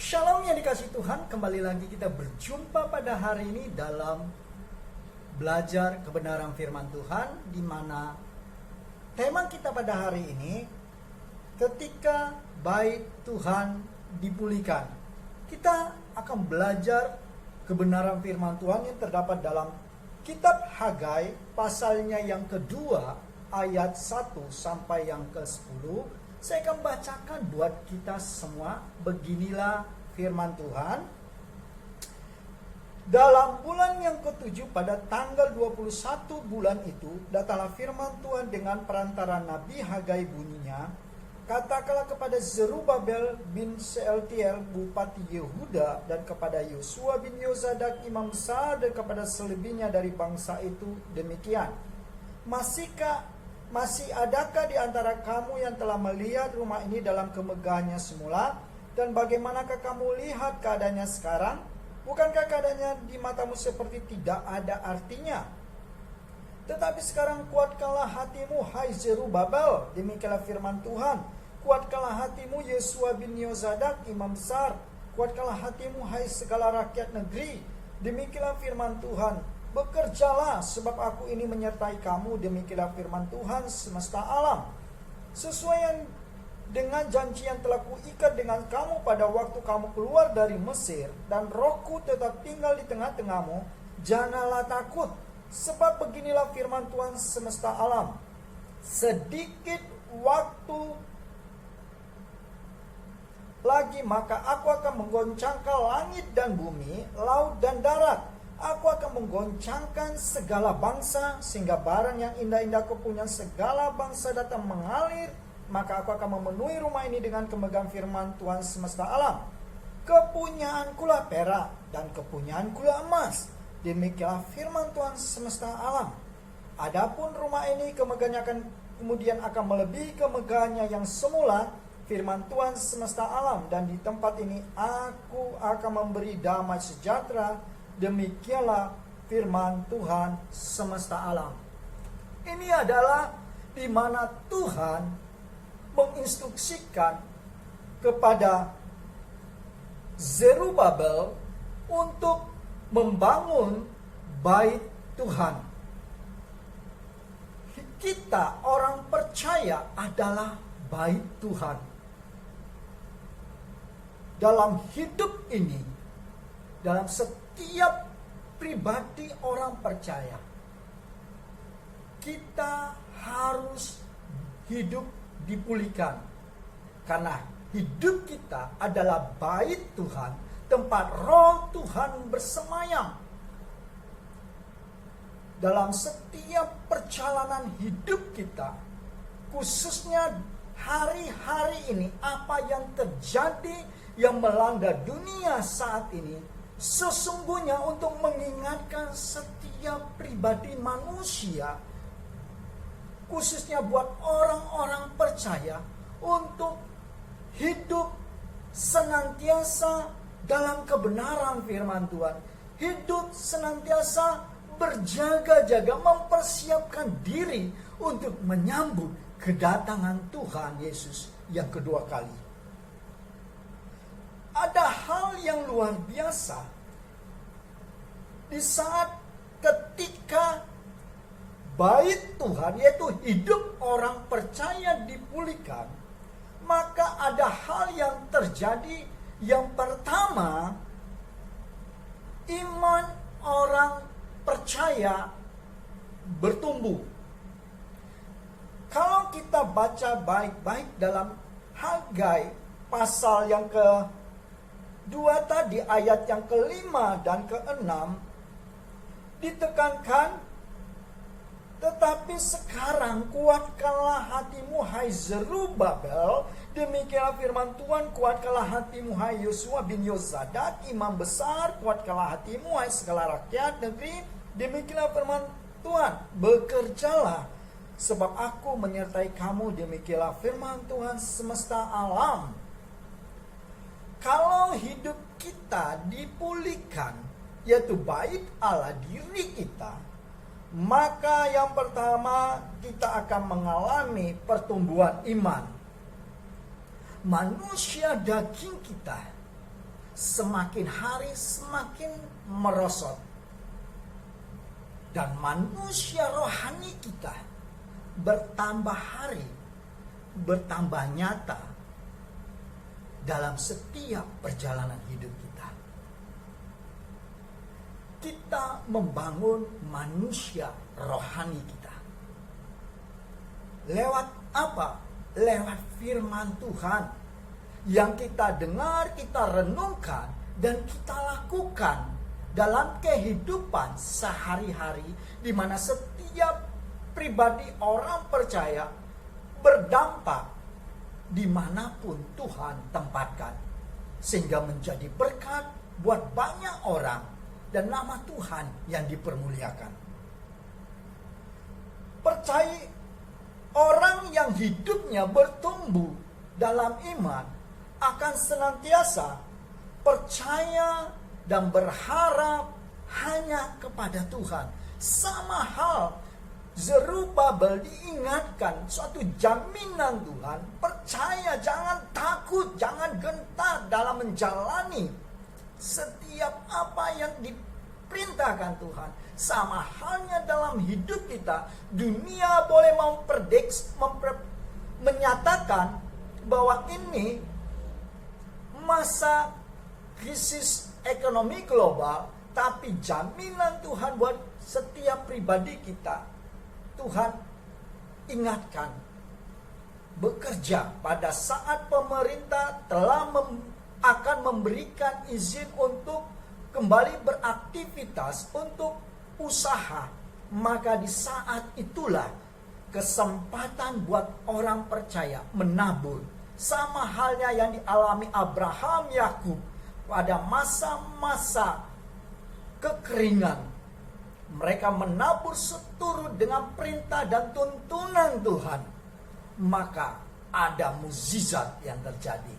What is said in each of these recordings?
Shalom yang dikasih Tuhan, kembali lagi kita berjumpa pada hari ini dalam belajar kebenaran firman Tuhan, di mana tema kita pada hari ini ketika bait Tuhan dipulihkan. Kita akan belajar kebenaran firman Tuhan yang terdapat dalam kitab Hagai pasalnya yang kedua ayat 1 sampai yang ke-10. Saya akan bacakan buat kita semua. Beginilah firman Tuhan. Dalam bulan yang ke-7 pada tanggal 21 bulan itu, datanglah firman Tuhan dengan perantara Nabi Hagai bunyinya, katakanlah kepada Zerubabel bin Sealtiel bupati Yehuda dan kepada Yosua bin Yozadak imam besar dan kepada selebihnya dari bangsa itu demikian. Masih adakah di antara kamu yang telah melihat rumah ini dalam kemegahannya semula? Dan bagaimanakah kamu lihat keadaannya sekarang? Bukankah keadaannya di matamu seperti tidak ada artinya? Tetapi sekarang kuatkanlah hatimu, hai Zerubabel, demikianlah firman Tuhan. Kuatkanlah hatimu, Yosua bin Yozadak, imam besar. Kuatkanlah hatimu, hai segala rakyat negeri. Demikianlah firman Tuhan. Bekerjalah, sebab aku ini menyertai kamu, demikianlah firman Tuhan semesta alam. Sesuai dengan janji yang telah kuikat dengan kamu pada waktu kamu keluar dari Mesir, dan rohku tetap tinggal di tengah-tengahmu, janganlah takut, sebab beginilah firman Tuhan semesta alam. Sedikit waktu lagi maka aku akan menggoncangkan langit dan bumi, laut dan darat. Aku akan menggoncangkan segala bangsa, sehingga barang yang indah-indah kepunyaan segala bangsa datang mengalir. Maka aku akan memenuhi rumah ini dengan kemegahan firman Tuhan semesta alam. Kepunyaankulah perak dan kepunyaankulah emas. Demikianlah firman Tuhan semesta alam. Adapun rumah ini kemegahannya kemudian akan melebihi kemegahannya yang semula, firman Tuhan semesta alam. Dan di tempat ini aku akan memberi damai sejahtera. Demikianlah firman Tuhan semesta alam. Ini adalah di mana Tuhan menginstruksikan kepada Zerubabel untuk membangun bait Tuhan. Kita orang percaya adalah bait Tuhan. Dalam hidup ini, dalam setiap pribadi orang percaya, kita harus hidup dipulihkan. Karena hidup kita adalah bait Tuhan, tempat roh Tuhan bersemayam. Dalam setiap perjalanan hidup kita, khususnya hari-hari ini, apa yang terjadi yang melanda dunia saat ini, sesungguhnya untuk mengingatkan setiap pribadi manusia, khususnya buat orang-orang percaya, untuk hidup senantiasa dalam kebenaran firman Tuhan. Hidup senantiasa berjaga-jaga, mempersiapkan diri untuk menyambut kedatangan Tuhan Yesus yang kedua kali. Ada hal yang luar biasa di saat ketika bait Tuhan, yaitu hidup orang percaya dipulihkan, maka ada hal yang terjadi. Yang pertama, iman orang percaya bertumbuh. Kalau kita baca baik-baik dalam Hagai pasal yang ke-2 tadi, ayat yang ke-5 dan ke-6, ditekankan, tetapi sekarang kuatkanlah hatimu, hai Zerubabel, demikianlah firman Tuhan. Kuatkanlah hatimu, hai Yosua bin Yozadak, imam besar. Kuatkanlah hatimu, hai segala rakyat negeri. Demikianlah firman Tuhan. Bekerjalah, sebab aku menyertai kamu. Demikianlah firman Tuhan semesta alam. Kalau hidup kita dipulihkan, yaitu bait Allah diri kita, maka yang pertama kita akan mengalami pertumbuhan iman. Manusia daging kita semakin hari semakin merosot. Dan manusia rohani kita bertambah hari, bertambah nyata dalam setiap perjalanan hidup kita. Kita membangun manusia rohani kita. Lewat apa? Lewat firman Tuhan yang kita dengar, kita renungkan, dan kita lakukan dalam kehidupan sehari-hari, di mana setiap pribadi orang percaya berdampak dimanapun Tuhan tempatkan, sehingga menjadi berkat buat banyak orang dan nama Tuhan yang dipermuliakan. Percaya orang yang hidupnya bertumbuh dalam iman akan senantiasa percaya dan berharap hanya kepada Tuhan. Sama hal Zerubabel diingatkan suatu jaminan Tuhan. Percaya, jangan takut, jangan gentar dalam menjalani setiap apa yang diperintahkan Tuhan. Sama halnya dalam hidup kita, dunia boleh menyatakan bahwa ini masa krisis ekonomi global, tapi jaminan Tuhan buat setiap pribadi kita, Tuhan ingatkan, bekerja pada saat pemerintah telah akan memberikan izin untuk kembali beraktivitas untuk usaha, maka di saat itulah kesempatan buat orang percaya menabur. Sama halnya yang dialami Abraham, Yakub pada masa-masa kekeringan. Mereka menabur seturut dengan perintah dan tuntunan Tuhan. Maka ada mukjizat yang terjadi.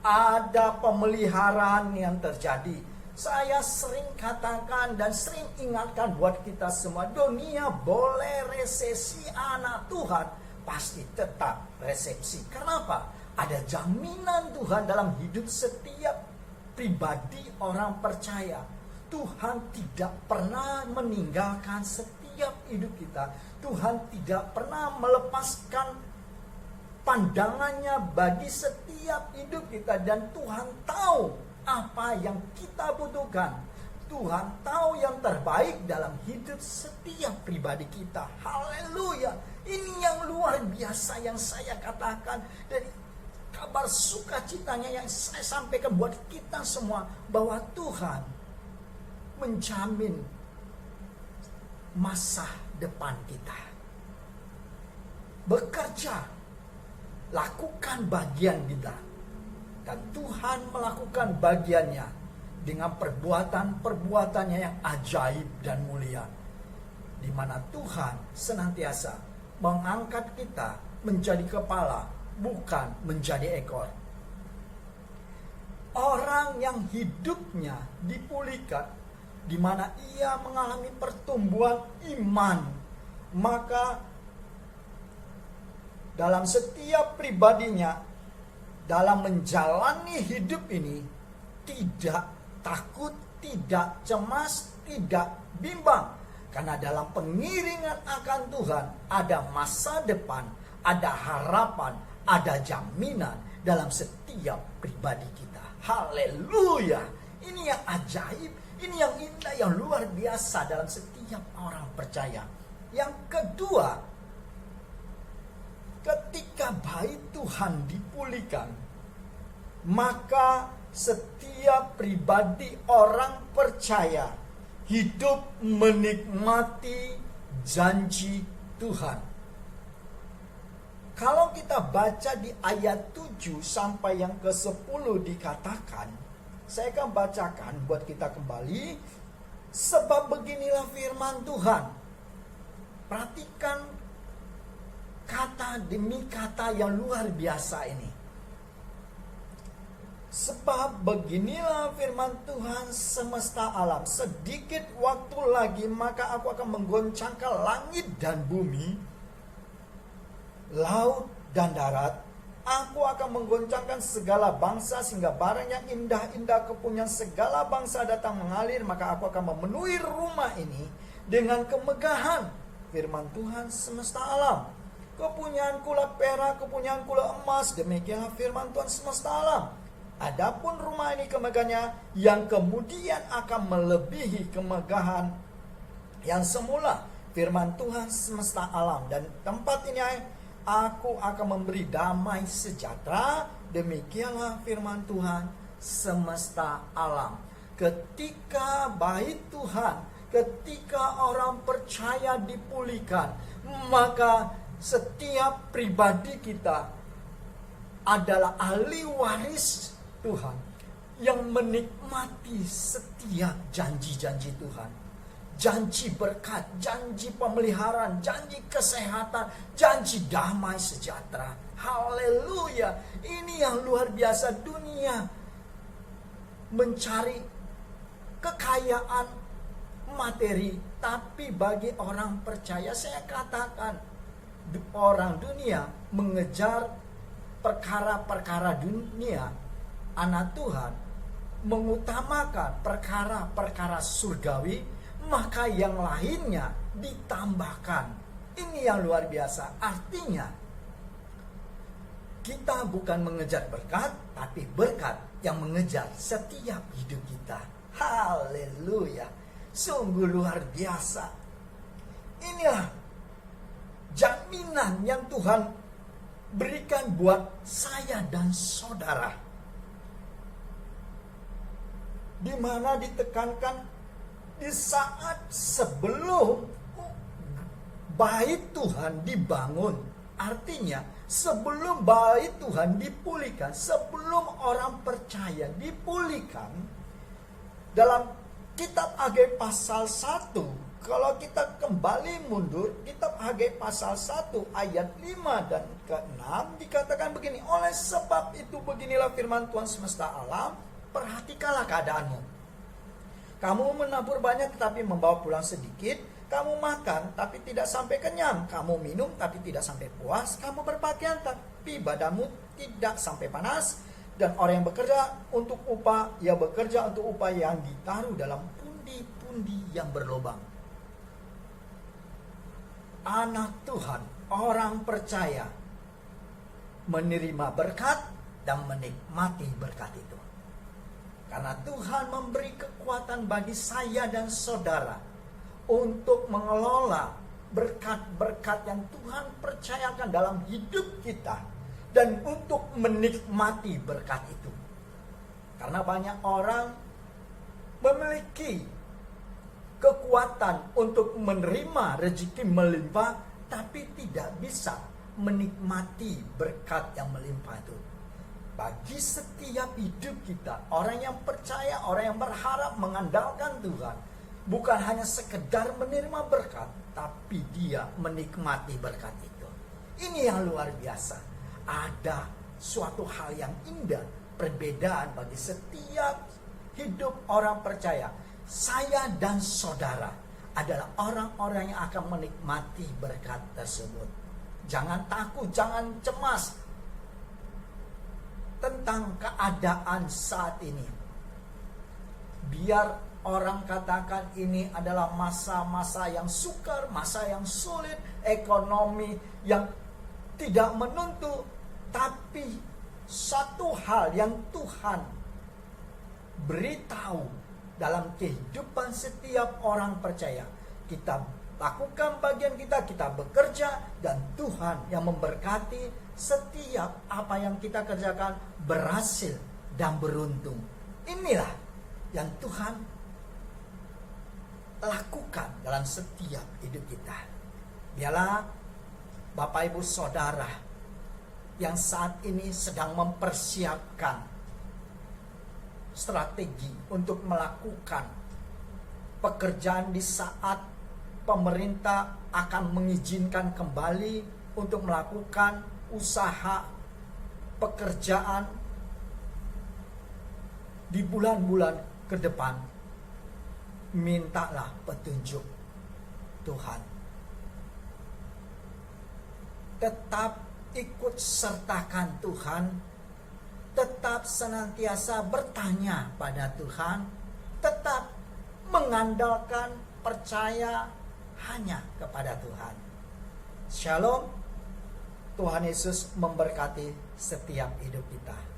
Ada pemeliharaan yang terjadi. Saya sering katakan dan sering ingatkan buat kita semua, dunia boleh resesi, anak Tuhan pasti tetap resepsi. Kenapa? Ada jaminan Tuhan dalam hidup setiap pribadi orang percaya. Tuhan tidak pernah meninggalkan setiap hidup kita. Tuhan tidak pernah melepaskan pandangannya bagi setiap hidup kita. Dan Tuhan tahu apa yang kita butuhkan. Tuhan tahu yang terbaik dalam hidup setiap pribadi kita. Haleluya. Ini yang luar biasa yang saya katakan. Dari kabar sukacitanya yang saya sampaikan buat kita semua, bahwa Tuhan menjamin masa depan kita. Bekerja, lakukan bagian kita, dan Tuhan melakukan bagiannya dengan perbuatan-perbuatannya yang ajaib dan mulia, di mana Tuhan senantiasa mengangkat kita menjadi kepala, bukan menjadi ekor. Orang yang hidupnya dipulihkan, di mana ia mengalami pertumbuhan iman, maka dalam setiap pribadinya dalam menjalani hidup ini tidak takut, tidak cemas, tidak bimbang, karena dalam pengiringan akan Tuhan ada masa depan, ada harapan, ada jaminan dalam setiap pribadi kita. Haleluya. Ini yang ajaib, ini yang indah, yang luar biasa dalam setiap orang percaya. Yang kedua, ketika bait Tuhan dipulihkan, maka setiap pribadi orang percaya hidup menikmati janji Tuhan. Kalau kita baca di ayat 7 sampai yang ke-10 dikatakan, saya akan bacakan buat kita kembali. Sebab beginilah firman Tuhan. Perhatikan kata demi kata yang luar biasa ini. Sebab beginilah firman Tuhan semesta alam. Sedikit waktu lagi maka aku akan menggoncangkan langit dan bumi, laut dan darat, Aku akan menggoncangkan segala bangsa sehingga barang yang indah-indah kepunyaan segala bangsa datang mengalir. Maka aku akan memenuhi rumah ini dengan kemegahan. Firman Tuhan semesta alam. Kepunyaan kula perak, kepunyaan kula emas. Demikianlah firman Tuhan semesta alam. Adapun rumah ini kemegahannya yang kemudian akan melebihi kemegahan yang semula. Firman Tuhan semesta alam. Dan tempat ini aku akan memberi damai sejahtera. Demikianlah firman Tuhan semesta alam. Ketika bait Tuhan, ketika orang percaya dipulihkan, maka setiap pribadi kita adalah ahli waris Tuhan yang menikmati setiap janji-janji Tuhan. Janji berkat, janji pemeliharaan, janji kesehatan, janji damai sejahtera. Haleluya. Ini yang luar biasa. Dunia mencari kekayaan materi, tapi bagi orang percaya, saya katakan, orang dunia mengejar perkara-perkara dunia. Anak Tuhan mengutamakan perkara-perkara surgawi, maka yang lainnya ditambahkan. Ini yang luar biasa. Artinya kita bukan mengejar berkat, tapi berkat yang mengejar setiap hidup kita. Haleluya. Sungguh luar biasa. Inilah jaminan yang Tuhan berikan buat saya dan saudara, di mana ditekankan di saat sebelum bait Tuhan dibangun. Artinya sebelum bait Tuhan dipulihkan, sebelum orang percaya dipulihkan, dalam kitab Hagai pasal 1, kalau kita kembali mundur, kitab Hagai pasal 1 ayat 5 dan ke-6 dikatakan begini, oleh sebab itu beginilah firman Tuhan semesta alam, perhatikanlah keadaanmu. Kamu menabur banyak tetapi membawa pulang sedikit. Kamu makan tapi tidak sampai kenyang. Kamu minum tapi tidak sampai puas. Kamu berpakaian tapi badanmu tidak sampai panas. Dan orang yang bekerja untuk upah, ia bekerja untuk upah yang ditaruh dalam pundi-pundi yang berlubang. Anak Tuhan, orang percaya, menerima berkat dan menikmati berkat itu. Karena Tuhan memberi kekuatan bagi saya dan saudara untuk mengelola berkat-berkat yang Tuhan percayakan dalam hidup kita, dan untuk menikmati berkat itu. Karena banyak orang memiliki kekuatan untuk menerima rezeki melimpah, tapi tidak bisa menikmati berkat yang melimpah itu. Bagi setiap hidup kita, orang yang percaya, orang yang berharap mengandalkan Tuhan, bukan hanya sekedar menerima berkat, tapi dia menikmati berkat itu. Ini yang luar biasa. Ada suatu hal yang indah, perbedaan bagi setiap hidup orang percaya. Saya dan saudara adalah orang-orang yang akan menikmati berkat tersebut. Jangan takut, jangan cemas tentang keadaan saat ini. Biar orang katakan ini adalah masa-masa yang sukar, masa yang sulit, ekonomi yang tidak menentu, tapi satu hal yang Tuhan beritahu dalam kehidupan setiap orang percaya, kita lakukan bagian kita, kita bekerja, dan Tuhan yang memberkati setiap apa yang kita kerjakan berhasil dan beruntung. Inilah yang Tuhan lakukan dalam setiap hidup kita. Biarlah Bapak Ibu Saudara yang saat ini sedang mempersiapkan strategi untuk melakukan pekerjaan di saat pemerintah akan mengizinkan kembali untuk melakukan usaha pekerjaan di bulan-bulan ke depan, mintalah petunjuk Tuhan. Tetap ikut sertakan Tuhan, tetap senantiasa bertanya pada Tuhan, tetap mengandalkan, percaya hanya kepada Tuhan. Shalom. Tuhan Yesus memberkati setiap hidup kita.